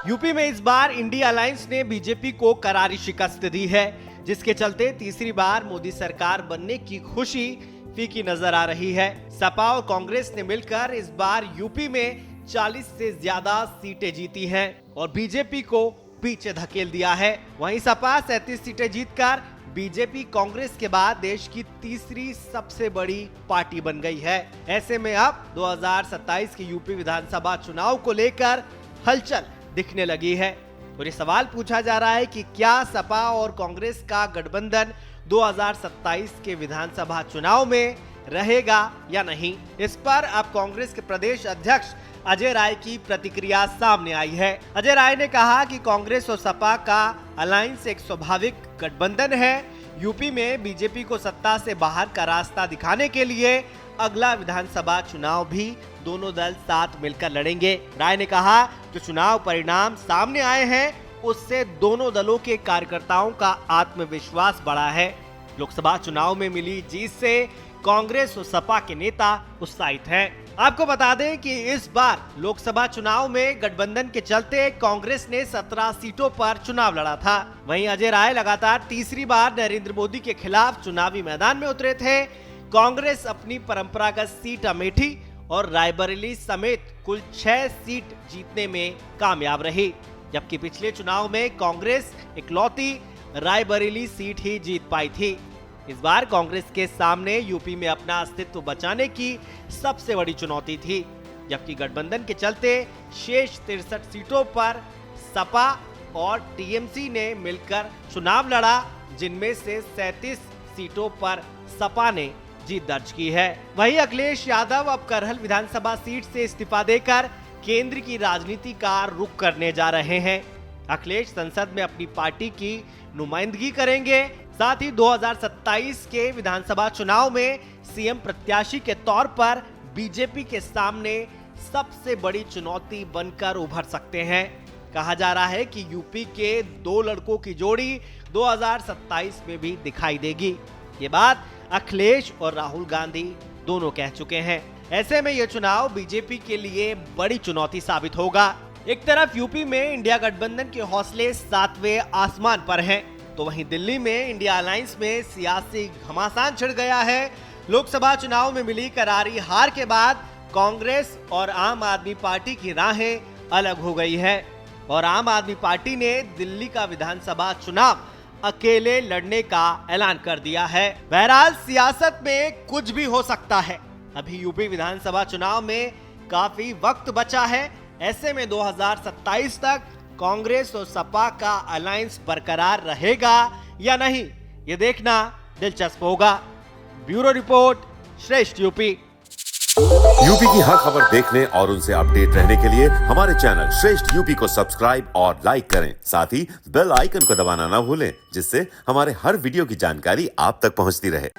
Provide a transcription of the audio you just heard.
UP में इस बार India alliance ने बीजेपी को करारी शिकस्त दी है, जिसके चलते तीसरी बार मोदी सरकार बनने की खुशी फीकी नजर आ रही है। सपा और कांग्रेस ने मिलकर इस बार यूपी में 40 से ज्यादा सीटें जीती हैं और बीजेपी को पीछे धकेल दिया है। वहीं सपा 37 सीटें जीतकर बीजेपी कांग्रेस के बाद देश की तीसरी सबसे बड़ी पार्टी बन गई है। ऐसे में अब 2027 के यूपी विधानसभा चुनाव को लेकर हलचल दिखने लगी है और ये सवाल पूछा जा रहा है कि क्या सपा और कांग्रेस का गठबंधन 2027 के विधानसभा चुनाव में रहेगा या नहीं। इस पर अब कांग्रेस के प्रदेश अध्यक्ष अजय राय की प्रतिक्रिया सामने आई है। अजय राय ने कहा कि कांग्रेस और सपा का अलायंस एक स्वाभाविक गठबंधन है। यूपी में बीजेपी को सत्ता से बाहर का रास्ता दिखाने के लिए अगला विधानसभा चुनाव भी दोनों दल साथ मिलकर लड़ेंगे। राय ने कहा जो चुनाव परिणाम सामने आए हैं उससे दोनों दलों के कार्यकर्ताओं का आत्मविश्वास बढ़ा है। लोकसभा चुनाव में मिली जीत से कांग्रेस और सपा के नेता उत्साहित हैं। आपको बता दें कि इस बार लोकसभा चुनाव में गठबंधन के चलते कांग्रेस ने 17 सीटों पर चुनाव लड़ा था। वहीं अजय राय लगातार तीसरी बार नरेंद्र मोदी के खिलाफ चुनावी मैदान में उतरे थे। कांग्रेस अपनी परंपरागत सीट अमेठी और रायबरेली समेत कुल 6 सीट जीतने में कामयाब रही, जबकि पिछले चुनाव में कांग्रेस इकलौती रायबरेली सीट ही जीत पाई थी। इस बार कांग्रेस के सामने यूपी में अपना अस्तित्व बचाने की सबसे बड़ी चुनौती थी, जबकि गठबंधन के चलते शेष 63 सीटों पर सपा और टीएमसी ने मिलकर चुनाव लड़ा, जिनमें से 37 सीटों पर सपा ने जीत दर्ज की है। वहीं अखिलेश यादव अब करहल विधानसभा सीट से इस्तीफा देकर केंद्र की राजनीति का रुख करने जा रहे हैं। अखिलेश संसद में अपनी पार्टी की नुमाइंदगी करेंगे। साथ ही 2027 के विधानसभा चुनाव में सीएम प्रत्याशी के तौर पर बीजेपी के सामने सबसे बड़ी चुनौती बनकर उभर सकते हैं। कहा जा रहा है कि यूपी के 2 लड़कों की जोड़ी 2027 में भी दिखाई देगी। ये बात अखिलेश और राहुल गांधी दोनों कह चुके हैं। ऐसे में यह चुनाव बीजेपी के लिए बड़ी चुनौती साबित होगा। एक तरफ यूपी में इंडिया गठबंधन के हौसले 7वें आसमान पर हैं, तो वहीं दिल्ली में इंडिया अलायंस में सियासी घमासान छिड़ गया है। लोकसभा चुनाव में मिली करारी हार के बाद कांग्रेस और आम आदमी पार्टी की राहें अलग हो गई है और आम आदमी पार्टी ने दिल्ली का विधानसभा चुनाव अकेले लड़ने का ऐलान कर दिया है। बहरहाल सियासत में कुछ भी हो सकता है। अभी यूपी विधानसभा चुनाव में काफी वक्त बचा है। ऐसे में 2027 तक कांग्रेस और सपा का अलायंस बरकरार रहेगा या नहीं, ये देखना दिलचस्प होगा। ब्यूरो रिपोर्ट, श्रेष्ठ यूपी। यूपी की हर खबर देखने और उनसे अपडेट रहने के लिए हमारे चैनल श्रेष्ठ यूपी को सब्सक्राइब और लाइक करें। साथ ही बेल आइकन को दबाना ना भूलें, जिससे हमारे हर वीडियो की जानकारी आप तक पहुंचती रहे।